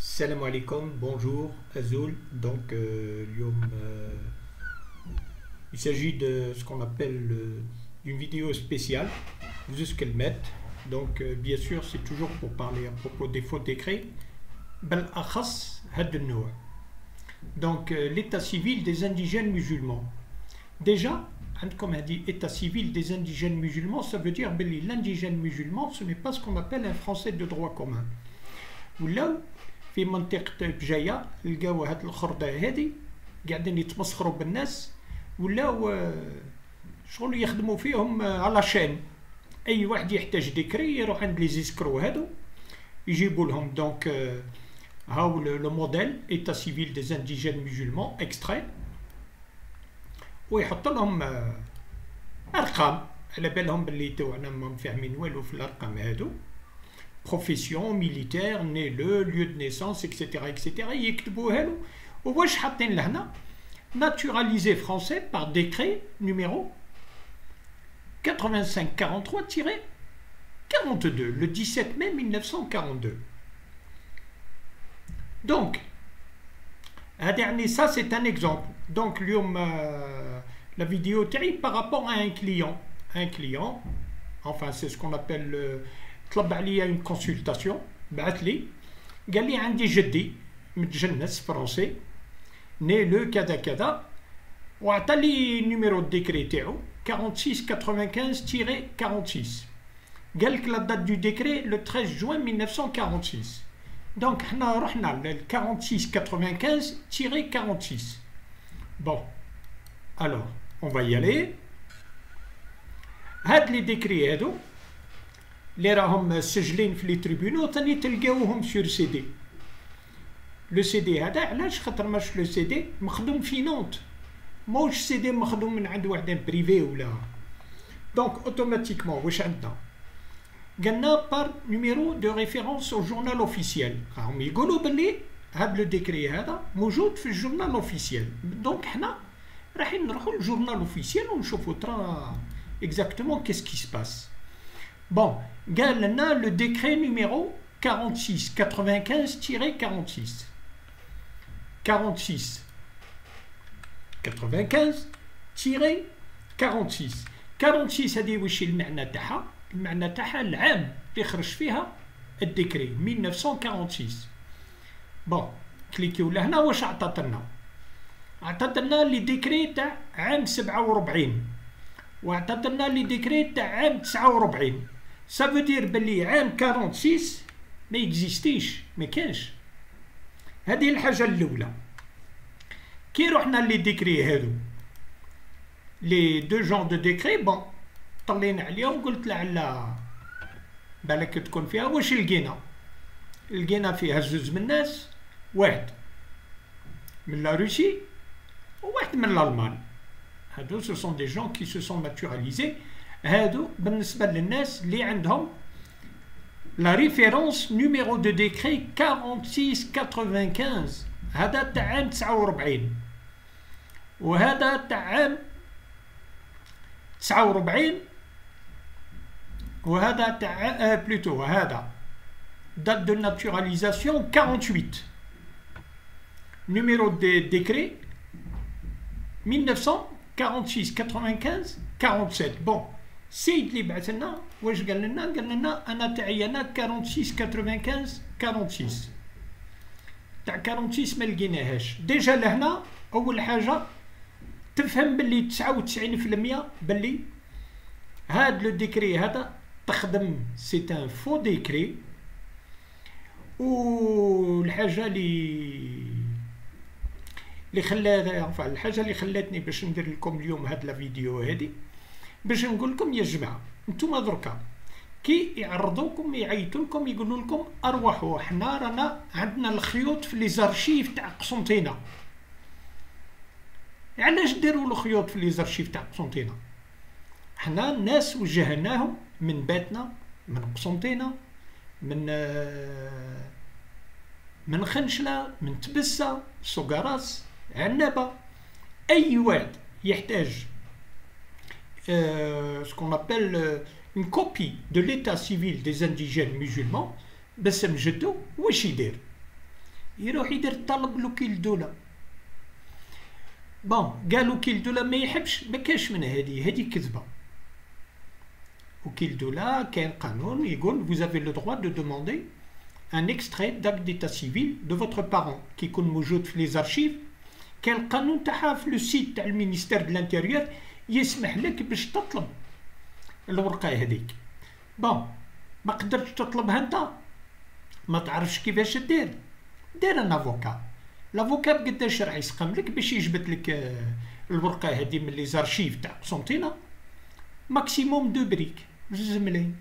Salam alaikum, bonjour, Azul. Donc, il s'agit de ce qu'on appelle une vidéo spéciale, juste qu'elle mette. Donc, bien sûr, c'est toujours pour parler à propos des faux décrets. Donc, l'état civil des indigènes musulmans. Déjà, comme on dit, état civil des indigènes musulmans, ça veut dire que l'indigène musulman, ce n'est pas ce qu'on appelle un français de droit commun. Ou là, في منطقة بجاية لقاو هاد الخردة هادي قاعدين يتمسخروا بالناس ولاو شغل يخدموا فيهم على شين. اي واحد يحتاج ديكري يروح عند لي زيسكرو هادو يجيبوا لهم دونك هاو لو موديل ايتا سيفيل دي انديجين مسلمون اكستري ويحط لهم ارقام على بالهم باللي توعنا ما فاهمين والو في الارقام هادو. Profession, militaire, né-le, lieu de naissance, etc. etc. يكتبوها له وواش حاطين لهنا naturalisé français par décret numéro 85-43-42 le 17 mai 1942. Donc, ça c'est un exemple. Donc, la vidéo terrible par rapport à un client. Enfin c'est ce qu'on appelle طلب عليا une consultation بعث لي قال لي عندي جدي متجنس فرنسي ني لو كذا كذا وعطى لي نيميرو ديكري تاعو 4695-46 قال لك لا دات دو ديكري لو 13 جوان 1946 دونك حنا رحنا لل 4695-46 bon alors on va y aller هاد لي ديكري هادو اللي راهم سجلين في لي تريبيونو ثاني تلقاوهم سور سي دي. لو سي دي هذا علاش؟ خاطر ماش لو سي دي مخدوم في نونت ماهوش سي دي مخدوم من عند واحد بريفي ولا. دونك اوتوماتيكمون واش عندنا؟ قالنا بار نيميرو دو ريفيرونس او جورنال اوفيسيال. راهم يقولوا باللي هاد لو ديكري هذا موجود في الجورنال اوفيسيال. دونك حنا رايحين نروحوا للجورنال اوفيسيال ونشوفوا ترى اكزاكتومون كيس كي سباس. Bon, قال لنا le décret numéro 46-95-46 46-95-46 هذه وش المعنى تاعها؟ المعنى تاعها العام اللي خرج فيها الديكري 1946. بون كليكيو لهنا واش عطاتنا؟ عطاتنا لي ديكري تاع عام 47 وعطاتنا لي ديكري تاع عام 49. Ça veut dire باللي عام 46 ما يكزيستيش ما كانش. هذه الحاجة الأولى. كي رحنا لي ديكري هادو لي دو جون دو ديكري بون طلينا عليهم قلت لعل بالك تكون فيها واش لقينا فيها زوج من الناس، واحد من لا روسي وواحد من الألمان. هادو ce sont des gens qui se sont naturalisés. هادو بالنسبة للناس اللي عندهم لا ريفيرونس نيميرو دو ديكري 4695 هذا تاع عام 49 وهذا تاع عام 49 وهذا تاع بلوتو هذا دات دو ناتوراليزاسيون 48 نيميرو دي ديكري 1946 95 47. Bon, السيد اللي بعث لنا واش قال لنا؟ قال لنا انا تاعي انا 46 95 46 تاع 46 ما لقيناهاش. ديجا لهنا اول حاجه تفهم باللي 99% باللي هاد لو ديكري هذا تخدم سي ان فو ديكري. والحاجه الحاجه اللي خلاتني باش ندير لكم اليوم هاد لا فيديو هادي باش نقول لكم يا جماعه نتوما دركا كي يعرضوكم يعيطوا لكم يقولوا لكم ارواحوا حنا رانا عندنا الخيوط في لي زارشيف تاع قسنطينه. علاش ديروا الخيوط في لي زارشيف تاع قسنطينه؟ حنا الناس وجهناهم من باتنا من قسنطينه من خنشله من تبسه سوقراس عنابه. اي واحد يحتاج ce qu'on appelle une copie de l'état civil des indigènes musulmans بس نجدو واش يدير؟ يروح يدير الطلب لوكيل الدولة. بون قال وكيل الدولة ما يحبش، ما كاش من هذه كذبة. وكيل الدولة كاين قانون يقول vous avez le droit de demander un extrait d'acte d'état civil de votre parent كي يكون موجود في لي زارشيف. كاين القانون تاعها في لو سيت تاع المينيستير دو لانتيريور يسمح لك باش تطلب الورقة هذيك. بون ما قدرتش تطلبها انت، ما تعرفش كيفاش دير ان افوكا. لافوكا بقداش راح يسقم لك باش يجبد لك الورقة هذه من لي زارشيف تاع قسنطينة. ماكسيموم 2 بريك، 2 ملايين.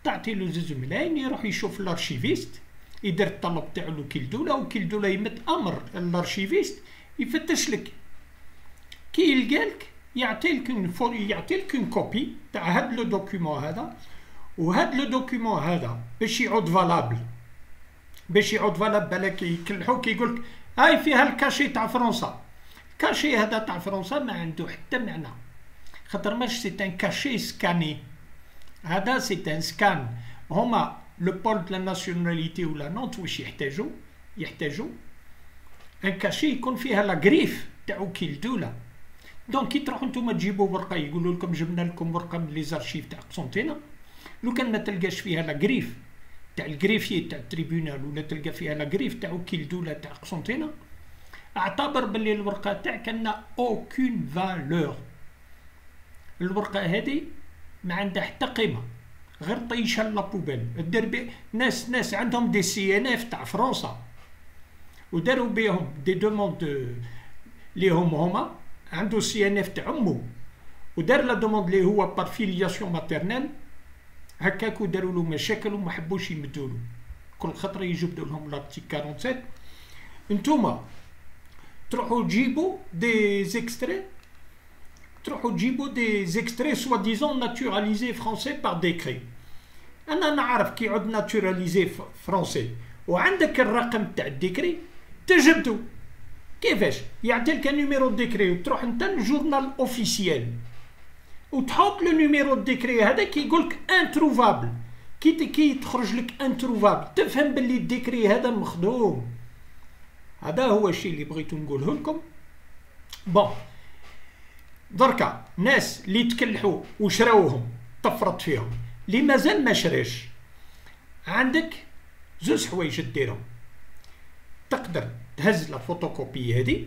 تعطي له 2 ملايين يروح يشوف الارشيفيست يدير الطلب تاعو لوكيل الدولة، وكيل الدولة يمد امر الارشيفيست يفتش لك. كي يلقالك يعطيلك اون كوبي تاع هاد لو دوكيومون هذا، وهاد لو دوكيومون هذا باش يعود فالابل، بالك يكلحوك يقولك هاي فيها الكاشي تاع فرنسا. الكاشي هذا تاع فرنسا ما عنده حتى معنى، خاطر ماش سي ان كاشي سكاني، هذا سي ان سكان. هما لو بول دو لا ناسيوناليتي ولا نونت واش يحتاجوا ان كاشي يكون فيها لا غريف تاع وكيل الدولة. دونك كي تروحوا نتوما تجيبوا ورقه يقولوا لكم جبنا لكم ورقه من لي زارشيف تاع قسنطينه، لو كان ما تلقاش فيها لا غريف تاع الغريفي تاع التريبيونال ولا تلقى فيها لا غريف تاع وكيل الدولة تاع قسنطينه، اعتبر باللي الورقه تاعك عندها اوكين فالور. الورقه هذه ما عندها حتى قيمه، غير طيشها لابوبيل. الدربي ناس عندهم دي سي ان اف تاع فرنسا وداروا بهم دي دوموند ليهم هما، عنده سي ان اف تاع امو ودار لا دوموند لي هو بار فيلياسيون ماتيرنال، هكاك وداروا له مشاكل وما حبوش يمدوا له، كل خطره يجبدوا لهم لارتيك 47. انتوما تروحوا تجيبوا دي زيكستري سوا ديزون ناتوراليزي فرونسي بار ديكري. انا نعرف كي يعود ناتوراليزي فرونسي وعندك الرقم تاع الديكري تجبدو. كيفاش؟ يعطيلك نيميرو ديكري وتروح انت للجورنال اوفيسيال وتحط لو نيميرو ديكري هذا كي يقولك انتروفابل. كي تخرج لك انتروفابل تفهم باللي الديكري هذا مخدوم. هذا هو الشيء اللي بغيتو نقوله لكم. بون دركا ناس اللي تكلحوا وشراوهم طفرت فيهم، اللي مازال ما شراش عندك 2 حوايج ديرهم. تقدر تهز لا فوتوكوبي هذه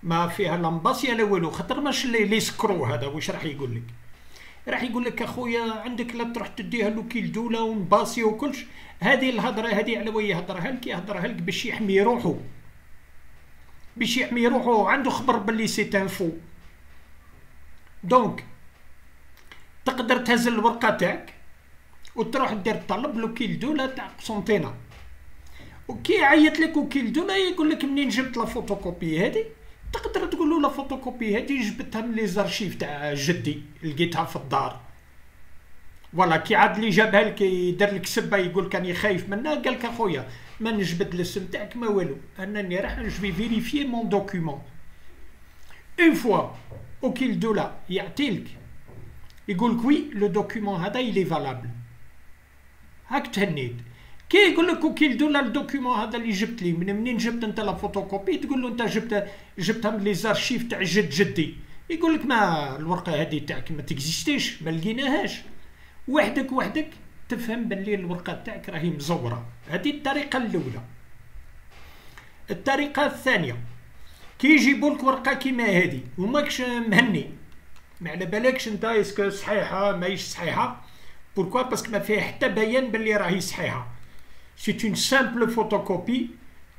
ما فيها لا مباسيه لا والو، خاطر ماش لي سكرو هذا واش راح يقول لك؟ راح يقول لك اخويا عندك لا تروح تديها لوكيل الدولة ونباسي وكلش. هذه الهضره هذه على ويا يهضرها لك باش يحمي روحو، عنده خبر باللي سي انفو. دونك تقدر تهز الورقه تاعك وتروح دير طلب لوكيل الدولة تاع قسنطينة، وكي يعيط لك وكيل الدولة يقول لك منين جبت لا فوتوكوبي هذه، تقدر تقول له لا فوتوكوبي هذه جبتها من لي زارشيف تاع جدي لقيتها في الدار. فوالا كي عاد اللي جابها لك يدير لك سبه يقول كاني خايف منها، قال لك اخويا ما نجبد الاسم تاعك ما والو، انني راح نجبي فيريفيي مون دوكيومون. اون فوا وكيل الدولة يعطيلك يقول لك وي لو دوكيومون هذا يلي فالابل، هاك تهنيت. كي يقول لك وكيل الدولة الدوكيومون هذا اللي جبت لي منين جبت انت لا فوتوكوبي، تقول له انت جبتها من لي زارشيف تاع جدي، يقول لك ما الورقه هذه تاعك ما تكزيستيش ما لقيناهاش. وحدك تفهم باللي الورقه تاعك راهي مزوره. هذه الطريقه الاولى. الطريقه الثانيه كي يجيبوا لك ورقه كيما هذه وماكش مهني، ما على بالكش انت اسكو صحيحه ماهيش صحيحه. بوركوا؟ باسكو ما فيها حتى بيان باللي راهي صحيحه. سي اون سامبل فوتوكوبي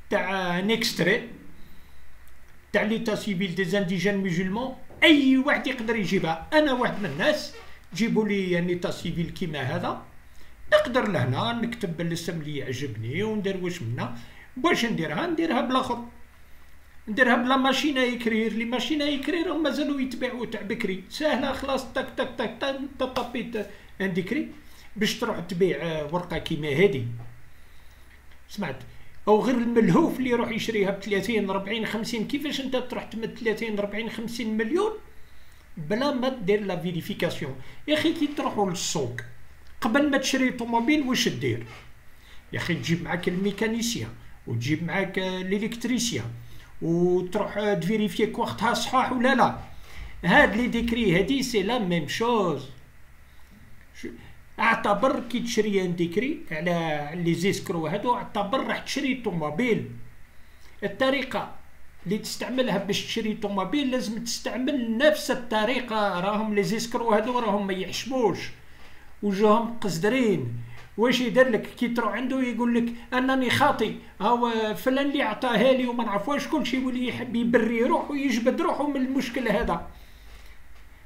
تاع ان اكستري تاع ليتا سيفيل دي زانديجان مسلمون، اي واحد يقدر يجيبها. انا واحد من الناس جيبوا لي ليتا سيفيل كيما هذا، نقدر لهنا نكتب الاسم اللي يعجبني وندير واش منا. واش نديرها بالاخر، نديرها بلا ماشينا يكرير. لي ماشينا يكرير هم مازالوا يتباعوا تاع بكري، ساهله خلاص تك تك تك انت طبيت انديكري باش تروح تبيع ورقه كيما هذه. سمعت؟ او غير الملهوف اللي يروح يشريها ب 30 40 50. كيفاش انت تروح تمد 30 40 50 مليون بلا ما دير لا فيريفيكاسيون؟ يا اخي كي تروحوا للسوق قبل ما تشري طوموبيل واش دير؟ يا اخي تجيب معاك الميكانيسيان وتجيب معاك الالكتريسيان وتروح تفيريفيك وقتها صحاح ولا لا. هاد لي ديكري هادي سي لا ميم شوز. اعتبر كي تشري ان ديكري على لي زيسكرو هادو، اعتبر راح تشري طوموبيل. الطريقه اللي تستعملها باش تشري طوموبيل لازم تستعمل نفس الطريقه. راهم لي زيسكرو هادو راهم ما يحشموش وجوهم قصدرين. واش يدير لك كي تروح عنده يقول لك انني خاطي، هاو فلان اللي عطاها لي وما نعرفوش كلشي، يولي يحب يبري روحو ويجبد روحو من المشكل هذا.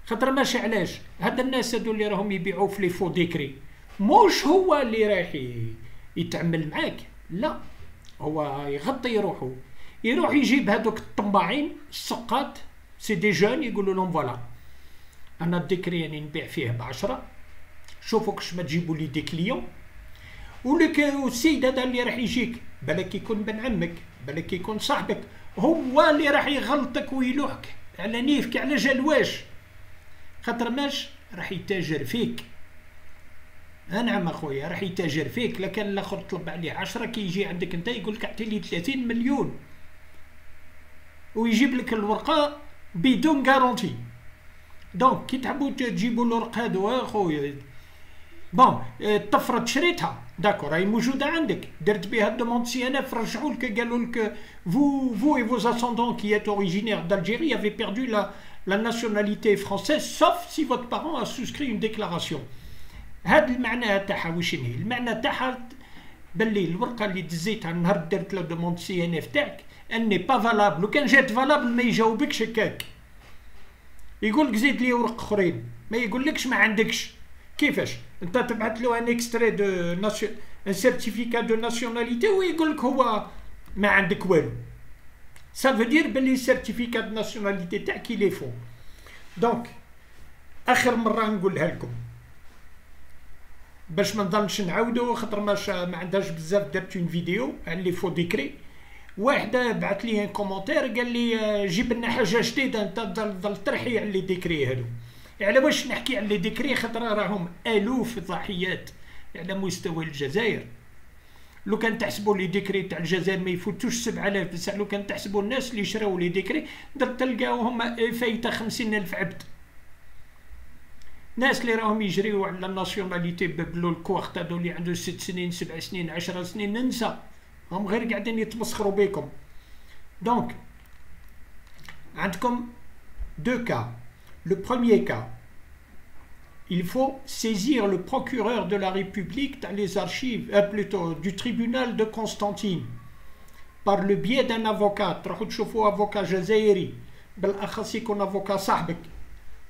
خاطر ماشي علاش هاد الناس هادو اللي راهم يبيعوا في لي فو ديكري موش هو اللي رايح يتعمل معاك، لا هو يغطي روحو، يروح يجيب هادوك الطماعين السقات سي دي جون، يقولوا لهم فوالا انا الديكري راني نبيع فيه ب10، شوفوا كش ما تجيبوا لي دي كليون. ولك السيد هذا اللي راح يجيك بالك يكون بن عمك، بالك يكون صاحبك، هو اللي راح يغلطك ويلوحك على نيفك على جلواش، خاطر ماش راح يتاجر فيك. نعم اخويا راح يتاجر فيك. لكن الاخر طلب عليه 10 كي يجي عندك انت يقول لك اعطي لي 30 مليون ويجيب لك الورقه بدون غارونتي. دونك كي تحبوا تجيبوا الورق هادو اخويا بون الطفره شريتها داكور راهي موجوده عندك، درت بها الدوموند سي ان اف، رجعوا لك قالوا لك vous et vos ascendants qui êtes originaires d'Algérie avez perdu la nationalité française sauf si votre parent a souscrit une déclaration. هاد المعنى تاعها واش هي؟ المعنى تاعها باللي الورقه اللي دزيتها النهار درت لا دوموند سي ان اف تاعك اني با فالابل، وكان جات فالابل ما يجاوبكش هكاك، يقول لك زيد لي ورق اخرين، ما يقولكش ما عندكش. كيفاش انت تبعث له ان اكستري دو ان سيرتيفيكا دو ناسيوناليتي ويقول لك هو ما عندك والو، سا فو دير بلي سيرتيفيكا دو ناسيوناليتي تاعك لي فو. دونك اخر مره نقولها لكم باش ما نضلش نعاودو، خاطر ما عندهاش بزاف. درت اون فيديو على لي فو ديكري، واحد بعث لي ان كومونتير قال لي جيب لنا حاجه جديده، انت تضل ترحي على لي ديكري هادو. على واش نحكي على لي ديكري؟ خاطر راهم الوف الضحيات على مستوى الجزائر. لو كان تحسبوا لي ديكري تاع الجزائر ما يفوتوش 7000، بصح لو كان تحسبوا الناس اللي شراو لي ديكري تلقاوهم فايته 50,000 عبد. ناس اللي راهم يجريو على الناسيوناليتي ببلو الكوارت هادو اللي عنده 6 سنين 7 سنين 10 سنين ننسى، هم غير قاعدين يتمسخروا بكم. دونك عندكم دو كا. Le premier cas, il faut saisir le procureur de la République dans les archives, plutôt du tribunal de Constantine, par le biais d'un avocat. تروحوا تشوفوا avocat جزائري، بالأخص يكون avocat صاحبك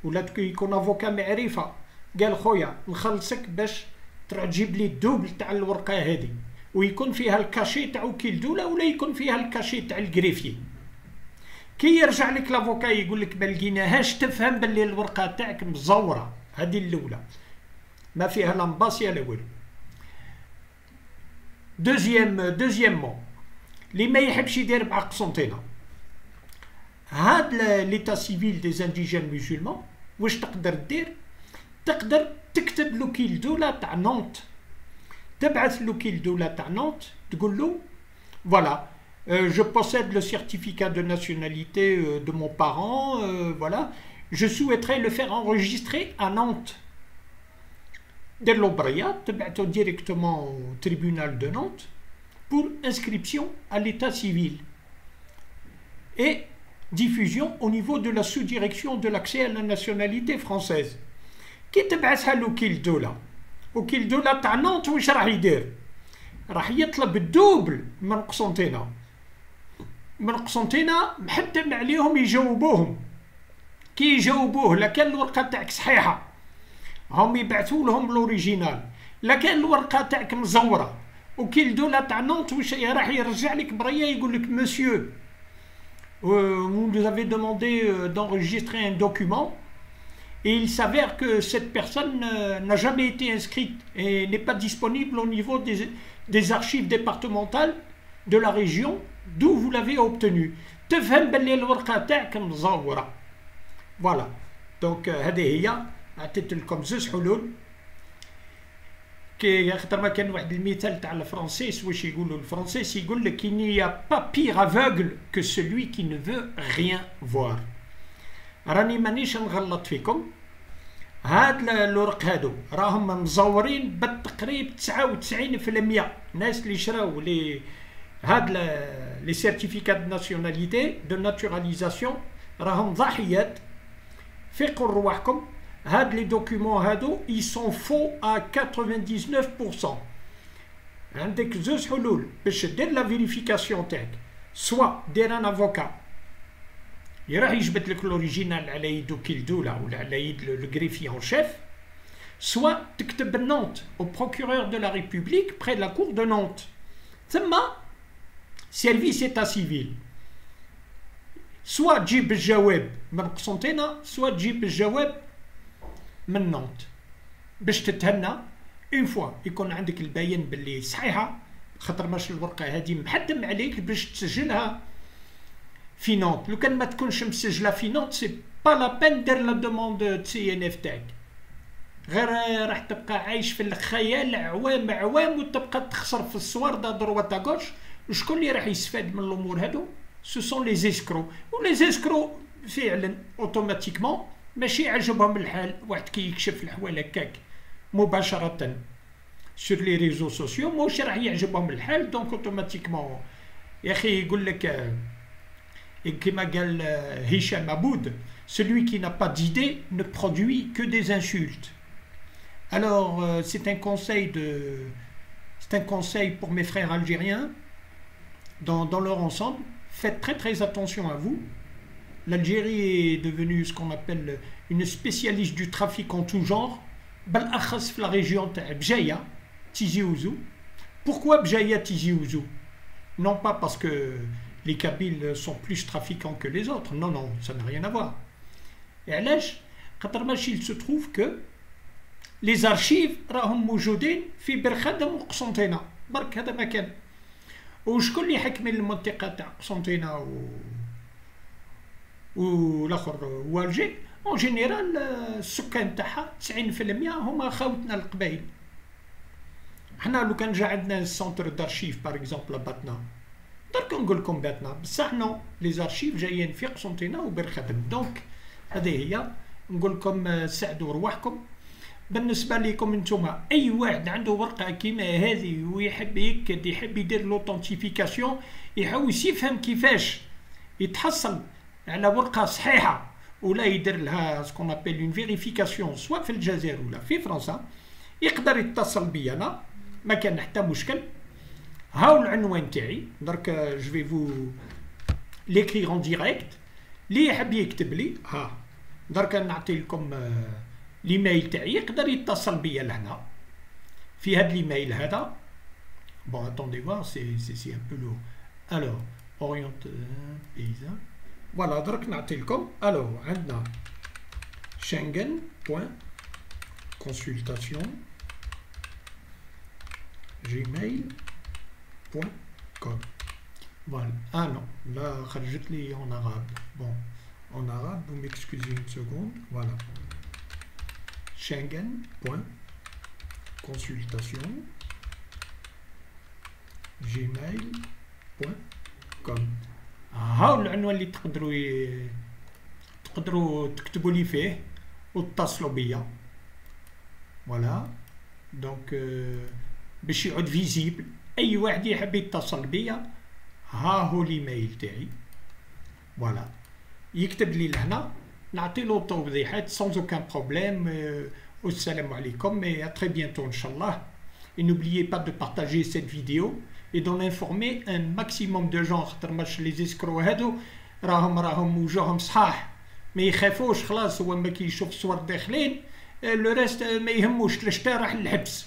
ولا يكون avocat معرفة، قال خويا نخلصك باش تروح تجيب لي الدوبل تاع الورقة هذه، ويكون فيها الكاشي تاع وكيل دولة ولا يكون فيها الكاشي تاع الجريفي. كي يرجع لك لافوكا يقول لك ما لقيناهاش، تفهم باللي الورقه تاعك مزوره. هذه الاولى ما فيها لا مباسيه لا والو. دوزيامون اللي ما يحبش يدير مع قسنطينه، هاد ليتا سيفيل دي زانديجين مسلمان واش تقدر دير؟ تقدر تكتب لوكيل دوله تاع نونت، تبعث لوكيل دوله تاع نونت تقول له فوالا je possède le certificat de nationalité de mon parent, voilà. Je souhaiterais le faire enregistrer à Nantes. De l'Obria, directement au tribunal de Nantes pour inscription à l'état civil et diffusion au niveau de la sous-direction de l'accès à la nationalité française. Qui تبعثها لوكيل دولة؟ وكيل دولة تاع نانت واش راح يدير؟ راح يطلب الدوبل من قسنطينة. من قسنطينة محتم عليهم يجاوبوهم. كي يجاوبوه لكان الورقة تاعك صحيحة هم يبعثوا لهم لوريجينال، لكان الورقة تاعك مزورة وكيل دولة تاع نونت واش راح يرجع لك بريا يقول لك مسيو vous nous avez demandé d'enregistrer un document et il s'avère que cette personne n'a jamais été inscrite et n'est pas disponible au niveau des archives départementales de la région d'où vous l'avez obtenu. تفهم باللي الورقة تاعك مزورة. فوالا دونك هذه هي. عطيت لكم زوج حلول كي خاطر ما كان واحد المثال تاع الفرنسيس واش يقولوا الفرنسيس يقول لك il n'y a pas pire aveugle que celui qui ne veut rien voir. راني مانيش نغلط فيكم، هاد الورق هادو راهم مزورين بالتقريب 99% الناس اللي شراو لي هاد لي سيرتيفيكات دو ناسيوناليتي دو ناتوراليزاسيون راهم ضحيات. فيقوا رواحكم هاد لي دوكيومون هادو ils sont faux à 99%. عندك زوج حلول باش دير لا فيريفيكاسيون تاعك، سوا دير ان افوكا يروح يجبد لك لوريجينال على يدو كيلدولا ولا على يد لو غريفي اون شيف، سوا تكتب نونت او بروكورور دو لا ريبوبليك بري لا كور دو نونت، ثم سيرفيس ايتا سيفيل، سوا تجيب الجواب من قسنطينة سوا تجيب الجواب من نونت باش تتهنى. اون فوا يكون عندك البيان باللي صحيحه، خاطر ماش الورقه هذه محتم عليك باش تسجلها في نونت. لو كان ما تكونش مسجله في نونت سي با لا بين دير لا دوموند سي ان اف تاعك، غير راح تبقى عايش في الخيال عوام عوام وتبقى تخسر في الصور دا دروات غوش. وشكون اللي راح يستفاد من الامور هادو؟ سو سون لي زيسكرو، ولي زيسكرو فعلا اوتوماتيكمون ماشي عجبهم الحال واحد كي يكشف الحوال هكاك مباشرة سور لي ريزو سوسيو موش راح يعجبهم الحال، دونك اوتوماتيكمون يا اخي يقول لك كما قال هشام عبود celui qui n'a pas d'idée ne produit que des insultes. Alors c'est un conseil pour mes frères algériens dans leur ensemble. Faites très attention à vous. L'Algérie est devenue ce qu'on appelle une spécialiste du trafic en tout genre. بالأخص في la région de Bjaïa, Tizi Ouzou. Pourquoi Bjaïa, Tizi Ouzou? Non pas parce que les Kabyles sont plus trafiquants que les autres, non, ça n'a rien à voir. Et علاش؟ خاطر ماشي il se trouve que les archives راهم موجودين في برخدم وقسنطينة، برك هذا مكان. وشكون اللي يحكمين المنطقة تاع قسنطينة والاخر والجي؟ اون جينيرال السكان تاعها 90% هما خاوتنا القبايل. حنا لو كان جا عندنا سونتر دارشيف باغ اكزومبل باتنا، درك نقول لكم باتنا، بصح نو لي زارشيف جايين في قسنطينة وبرخدم. دونك هذه هي، نقول لكم ساعدوا رواحكم. بالنسبه لكم انتوما اي واحد عنده ورقه كيما هذه ويحب يكد يحب يدير لوطنتيفيكاسيون يحاول يفهم كيفاش يتحصل على ورقه صحيحه ولا يدير لها سكون ابل اون فيريفيكاسيون سواء في الجزائر ولا في فرنسا، يقدر يتصل بي انا ما كان حتى مشكل. هاو العنوان تاعي درك جو في فو ليكريغ اون ديريكت. اللي يحب يكتب لي ها درك نعطي لكم الايميل تاعي، يقدر يتصل بيا لهنا في هذا الايميل هذا. بون اتوندي فوا سي ان بو لو. الو اورينت بيزا فوالا درك نعطي لكم. الو عندنا schengen.consultation@gmail.com. Voilà. Ah non, là خرجت لي en arabe. Bon, en arabe, vous m'excusez une seconde. Voilà. schengen.consultation@gmail.com. هاو العنوان اللي تقدروا تكتبوا لي فيه وتتصلوا بيا. فوالا دونك باش يعود فيزيبل اي واحد يحب يتصل بيا. ها هو الايميل تاعي. فوالا يكتب لي لهنا نعطي له توضيحات sans aucun problème. والسلام عليكم et à très bientôt Inch'Allah. Et n'oubliez pas de partager cette vidéo et d'en informer un maximum de gens. خاطر ماش لي زيسكرو هادو راهم وجوههم صحاح ما يخافوش، خلاص هو ما كي يشوف الصور داخلين لو ريست ما يهموش، لشتا راح للحبس.